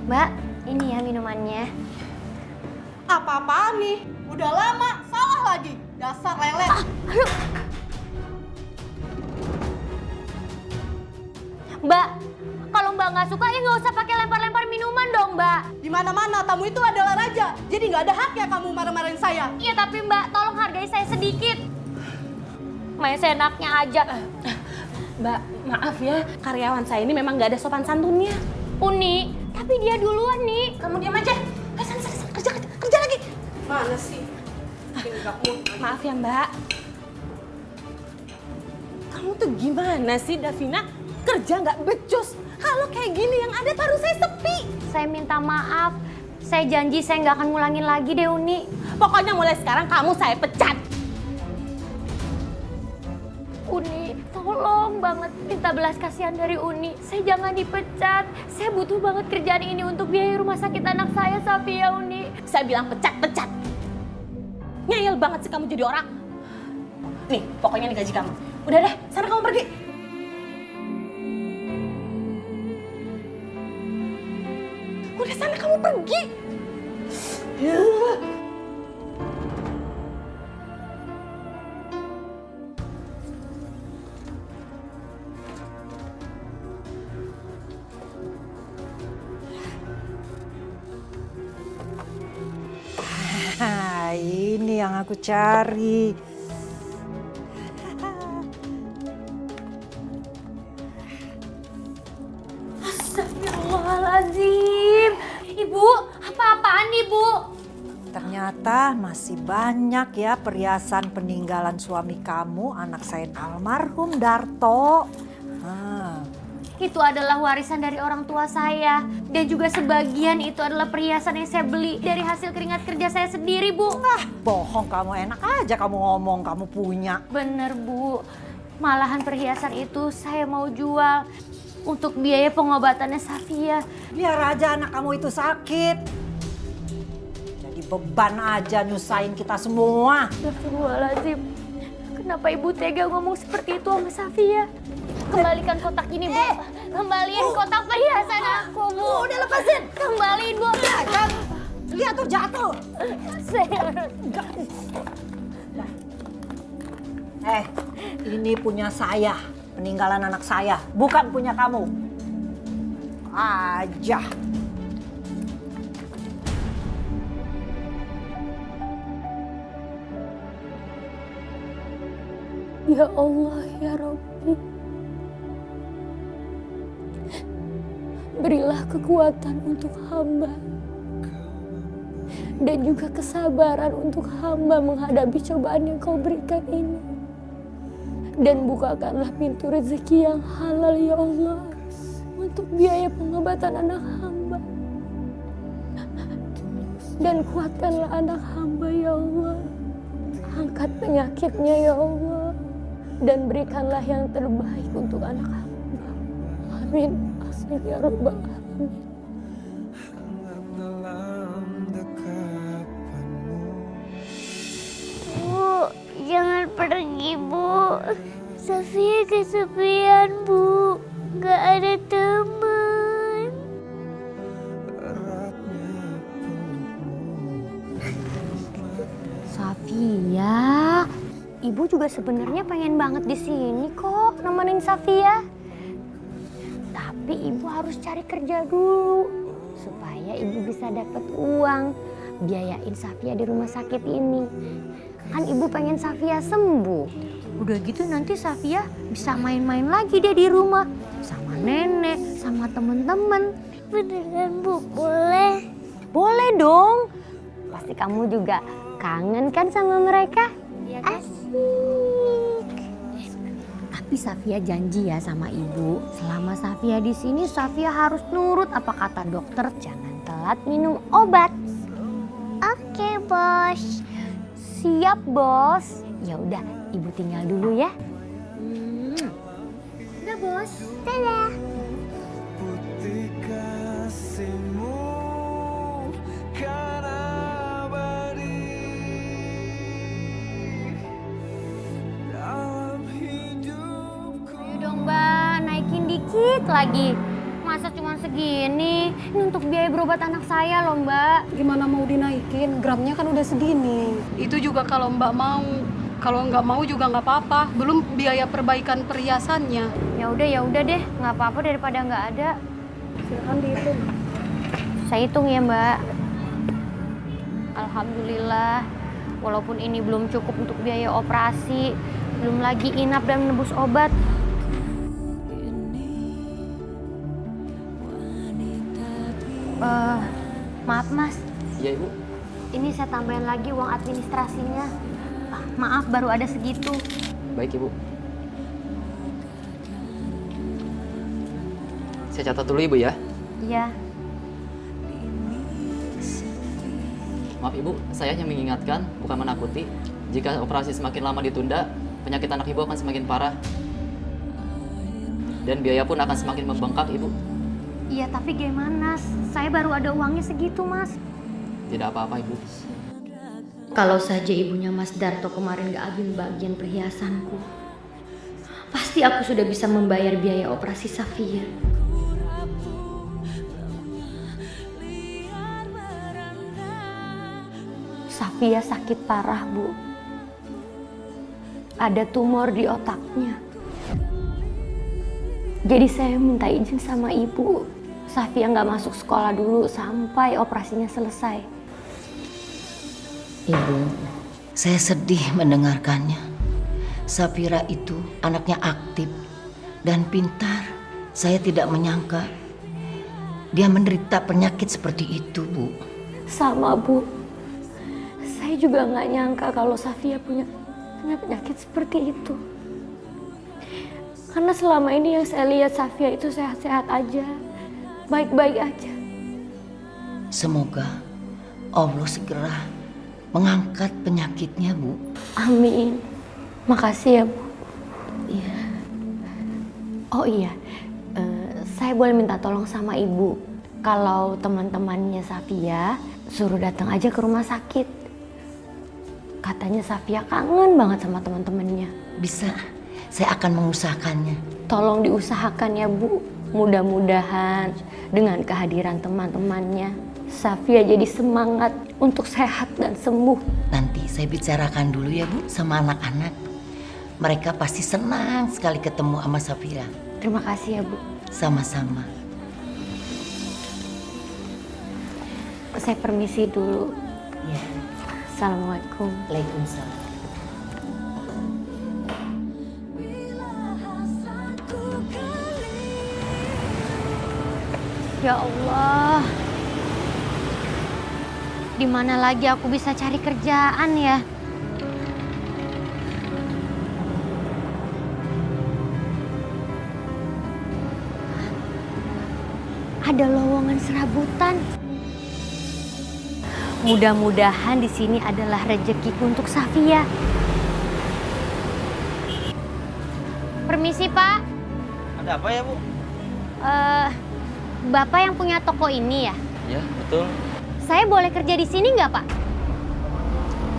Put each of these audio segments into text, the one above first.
Mbak, ini ya minumannya. Apa-apaan nih? Udah lama, salah lagi. Dasar lele. Aduh. Mbak, kalau Mbak nggak suka ya nggak usah pakai lempar-lempar minuman dong, Mbak. Di mana-mana tamu itu adalah raja. Jadi nggak ada haknya kamu marah-marahin saya. Iya tapi Mbak, tolong hargai saya sedikit. Main seenaknya aja. Mbak, maaf ya, karyawan saya ini memang nggak ada sopan santunnya. Uni, tapi dia duluan nih. Kamu diam aja. Sana, kerja lagi. Mana sih? Maaf ya Mbak. Kamu tuh gimana sih Davina? Kerja nggak becus. Kalau kayak gini yang ada taruh saya sepi. Saya minta maaf. Saya janji saya nggak akan ngulangin lagi deh Uni. Pokoknya mulai sekarang kamu saya pecat. Uni, tolong banget minta belas kasihan dari Uni. Saya jangan dipecat. Saya butuh banget kerjaan ini untuk biaya rumah sakit anak saya, Safia, Uni. Saya bilang pecat. Ngeyel banget sih kamu jadi orang. Nih, pokoknya nih gaji kamu. Udah deh, sana kamu pergi. Udah sana kamu pergi. Nah, ini yang aku cari. Astagfirullahaladzim. Ibu, apa-apaan Ibu? Ternyata masih banyak ya perhiasan peninggalan suami kamu, anak saya almarhum Darto. Itu adalah warisan dari orang tua saya. Dan juga sebagian itu adalah perhiasan yang saya beli dari hasil keringat kerja saya sendiri, Bu. Bohong kamu, enak aja kamu ngomong kamu punya. Bener, Bu. Malahan perhiasan itu saya mau jual untuk biaya pengobatannya Safia. Biar aja anak kamu itu sakit. Jadi beban aja nyusahin kita semua. Astagfirullahaladzim. Kenapa Ibu tega ngomong seperti itu sama Safia? Kembalikan kotak ini, Bu. Kembaliin kotak perhiasan aku, Bu. Udah lepasin. Kembaliin, Bu. Lihat tuh jatuh. Ini punya saya, peninggalan anak saya, bukan punya kamu. Aja. Ya Allah, ya Rabbi. Berilah kekuatan untuk hamba. Dan juga kesabaran untuk hamba menghadapi cobaan yang kau berikan ini. Dan bukakanlah pintu rezeki yang halal ya Allah. Untuk biaya pengobatan anak hamba. Dan kuatkanlah anak hamba ya Allah. Angkat penyakitnya ya Allah. Dan berikanlah yang terbaik untuk anak hamba. Amin. Amin ya Rabbal Alamin. Bu, jangan pergi, Bu. Safia kesepian, Bu. Gak ada teman. Safia, Ibu juga sebenarnya pengen banget di sini kok nemenin Safia. Tapi Ibu harus cari kerja dulu supaya Ibu bisa dapat uang biayain Safia di rumah sakit ini. Kan Ibu pengen Safia sembuh. Udah gitu nanti Safia bisa main-main lagi dia di rumah sama nenek, sama temen-temen. Beneran, Bu? Boleh? Boleh dong. Pasti kamu juga kangen kan sama mereka? Asik. Tapi Safia janji ya sama Ibu, selama Safia di sini Safia harus nurut apa kata dokter, jangan telat minum obat. Oke, Bos. Siap, Bos. Ya udah, Ibu tinggal dulu ya. Udah, Bos. Dadah. Putih kasihmu kan abadi dalam hidupku. Ayo dong, Mbak, naikin dikit lagi. masa cuma segini? Ini untuk biaya berobat anak saya loh, Mbak. Gimana mau dinaikin? Gramnya kan udah segini. Itu juga kalau Mbak mau. Kalau nggak mau juga nggak apa-apa. Belum biaya perbaikan perhiasannya. Ya udah deh, nggak apa-apa daripada nggak ada. Silakan dihitung. Saya hitung ya, Mbak. Alhamdulillah, walaupun ini belum cukup untuk biaya operasi, belum lagi inap dan menebus obat. Maaf Mas, Iya Ibu. ini saya tambahin lagi uang administrasinya. Maaf, baru ada segitu. Baik Ibu. Saya catat dulu Ibu ya. Iya. Maaf Ibu, saya hanya mengingatkan, bukan menakuti. Jika operasi semakin lama ditunda, penyakit anak Ibu akan semakin parah. Dan biaya pun akan semakin membengkak Ibu. Iya, tapi gimana? Saya baru ada uangnya segitu, Mas. Tidak apa-apa Ibu. Kalau saja ibunya Mas Darto kemarin gak ambil bagian perhiasanku, pasti aku sudah bisa membayar biaya operasi Safia. Safia sakit parah, Bu. Ada tumor di otaknya. Jadi saya minta izin sama ibu. Safia nggak masuk sekolah dulu sampai operasinya selesai. Ibu, saya sedih mendengarkannya. Safira itu anaknya aktif dan pintar. Saya tidak menyangka dia menderita penyakit seperti itu, Bu. Sama, Bu. Saya juga nggak nyangka kalau Safia punya penyakit seperti itu. Karena selama ini yang saya lihat Safia itu sehat-sehat aja, baik-baik aja. Semoga Allah segera mengangkat penyakitnya, Bu. Amin. Makasih ya, Bu. Iya. Oh iya, saya boleh minta tolong sama Ibu. Kalau teman-temannya Safia suruh datang aja ke rumah sakit. Katanya Safia kangen banget sama teman-temannya. Bisa, saya akan mengusahakannya. Tolong diusahakan ya, Bu. Mudah-mudahan dengan kehadiran teman-temannya, Safia jadi semangat untuk sehat dan sembuh. Nanti saya bicarakan dulu ya, Bu, sama anak-anak. Mereka pasti senang sekali ketemu sama Safira. Terima kasih ya, Bu. Sama-sama. Saya permisi dulu. Ya. Assalamualaikum. Waalaikumsalam. Ya Allah. Di mana lagi aku bisa cari kerjaan ya? Ada lowongan serabutan. Mudah-mudahan di sini adalah rezekiku untuk Safia. Permisi, Pak. Ada apa ya, Bu? Bapak yang punya toko ini ya? Ya, betul. Saya boleh kerja di sini nggak, Pak?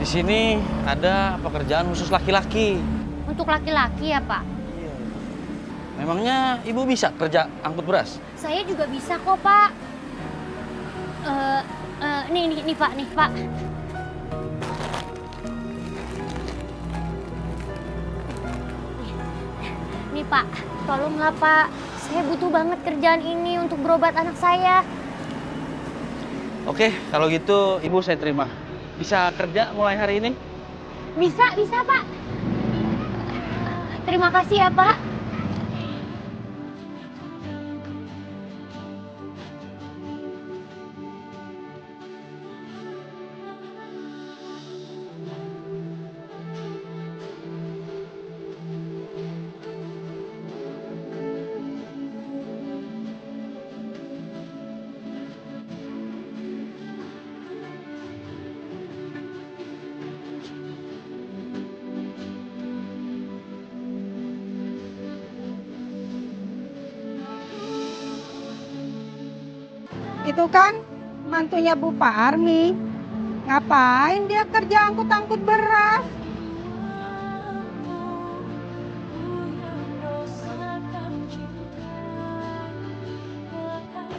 Di sini ada pekerjaan khusus laki-laki. Untuk laki-laki ya, Pak? Memangnya Ibu bisa kerja angkut beras? Saya juga bisa kok, Pak. Nih, Pak, nih, Pak. Nih, Pak, tolonglah, Pak. Saya butuh banget kerjaan ini untuk berobat anak saya. Oke, kalau gitu Ibu saya terima. Bisa kerja mulai hari ini? Bisa, Pak. Terima kasih ya, Pak. Itu kan mantunya Bu Parmi. Ngapain dia kerja angkut-angkut beras?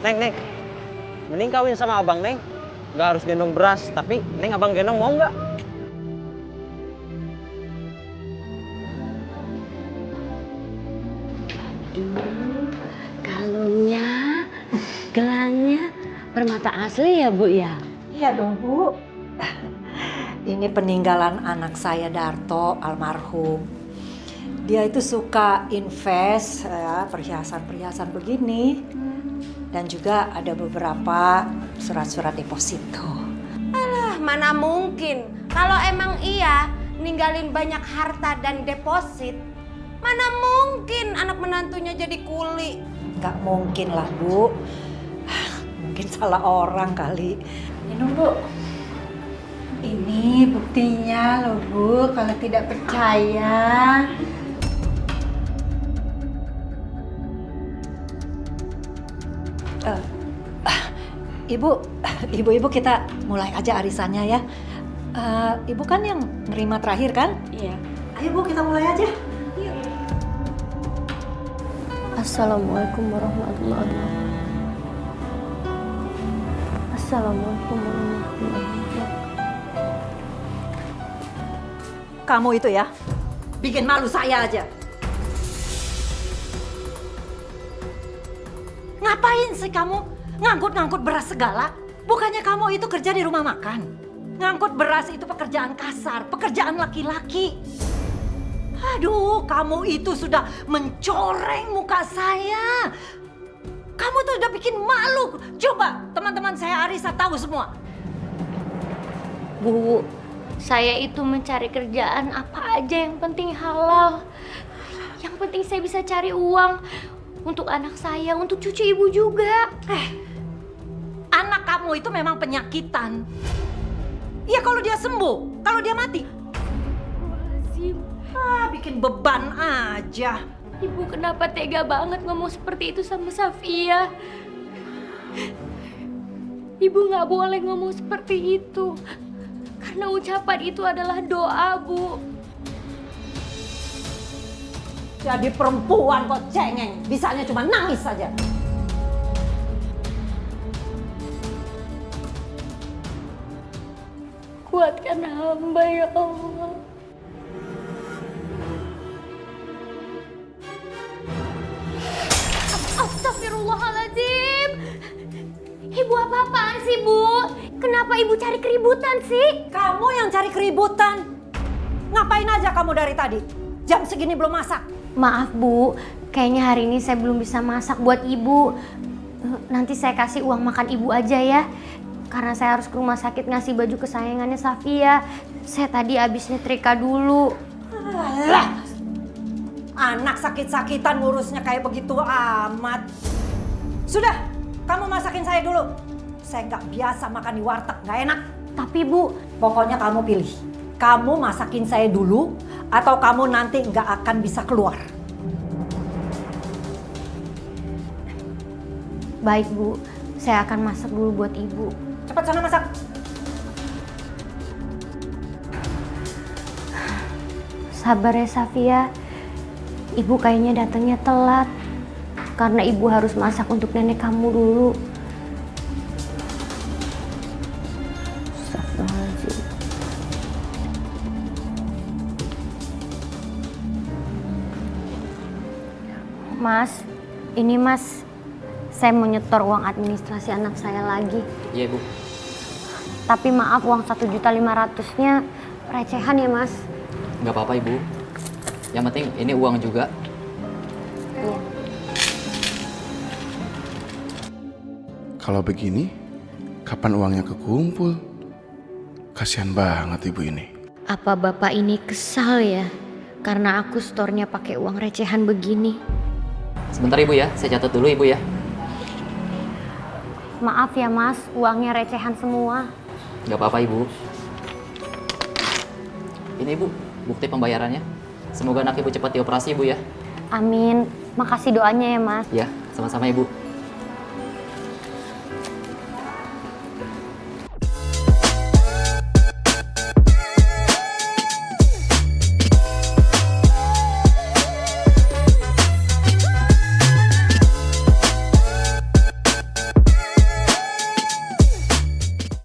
Neng. Mending kawin sama abang, Neng. Nggak harus gendong beras, tapi Neng abang gendong mau nggak? Kalungnya, gelangnya permata asli ya Bu ya? Iya dong Bu. Ini peninggalan anak saya Darto almarhum. Dia itu suka invest ya, perhiasan-perhiasan begini. Dan juga ada beberapa surat-surat deposito. Alah, mana mungkin. Kalau emang iya ninggalin banyak harta dan deposit, mana mungkin anak menantunya jadi kuli. Nggak mungkin lah Bu. Mungkin salah orang kali. Minum Bu. Ini buktinya loh Bu, kalau tidak percaya. Ibu kita mulai aja arisannya ya. Ibu kan yang nerima terakhir kan? Iya. Ayo Bu, kita mulai aja. Assalamualaikum warahmatullahi wabarakatuh. Assalamualaikum warahmatullahi wabarakatuh. Kamu itu ya, bikin malu saya aja. Ngapain sih kamu ngangkut-ngangkut beras segala? Bukannya kamu itu kerja di rumah makan. Ngangkut beras itu pekerjaan kasar, pekerjaan laki-laki. Aduh, kamu itu sudah mencoreng muka saya. Kamu tuh udah bikin malu. Coba teman-teman saya Arisa tahu semua. Bu, saya itu mencari kerjaan apa aja yang penting halal. Yang penting saya bisa cari uang untuk anak saya, untuk cucu ibu juga. Anak kamu itu memang penyakitan. Ya kalau dia sembuh, kalau dia mati. Bikin beban aja. Ibu kenapa tega banget ngomong seperti itu sama Safia? Ibu nggak boleh ngomong seperti itu. Karena ucapan itu adalah doa, Bu. Jadi perempuan kok cengeng, bisanya cuma nangis saja. Kuatkan hamba ya Allah. Astagfirullahaladzim. Ibu apa-apaan sih, Bu? Kenapa ibu cari keributan sih? Kamu yang cari keributan. Ngapain aja kamu dari tadi? Jam segini belum masak. Maaf, Bu. Kayaknya hari ini saya belum bisa masak buat ibu. Nanti saya kasih uang makan ibu aja ya. Karena saya harus ke rumah sakit ngasih baju kesayangannya Safia. Saya tadi habis nyetrika dulu. Alah. Anak sakit-sakitan ngurusnya kayak begitu amat. Sudah, kamu masakin saya dulu. Saya nggak biasa makan di warteg, nggak enak. Tapi Bu, pokoknya kamu pilih. Kamu masakin saya dulu atau kamu nanti nggak akan bisa keluar. Baik Bu, saya akan masak dulu buat ibu. Cepat sana masak. Sabar ya Safia. Ibu kayaknya datangnya telat. Karena ibu harus masak untuk nenek kamu dulu. Astagfirullahaladzim. Mas, ini Mas. Saya mau nyetor uang administrasi anak saya lagi. Iya, Bu. Tapi maaf, uang 1.500.000-nya recehan ya, Mas. Nggak apa-apa, Ibu. Yang penting ini uang juga. Iya. Kalau begini, kapan uangnya kekumpul? Kasihan banget ibu ini. Apa bapak ini kesal ya? Karena aku store-nya pakai uang recehan begini. Sebentar, Ibu ya. Saya catat dulu, Ibu ya. Maaf ya, Mas. Uangnya recehan semua. Nggak apa-apa, Ibu. Ini, Ibu, bukti pembayarannya. Semoga anak Ibu cepat dioperasi, Ibu ya. Amin. Makasih doanya ya, Mas. Ya, sama-sama, Ibu.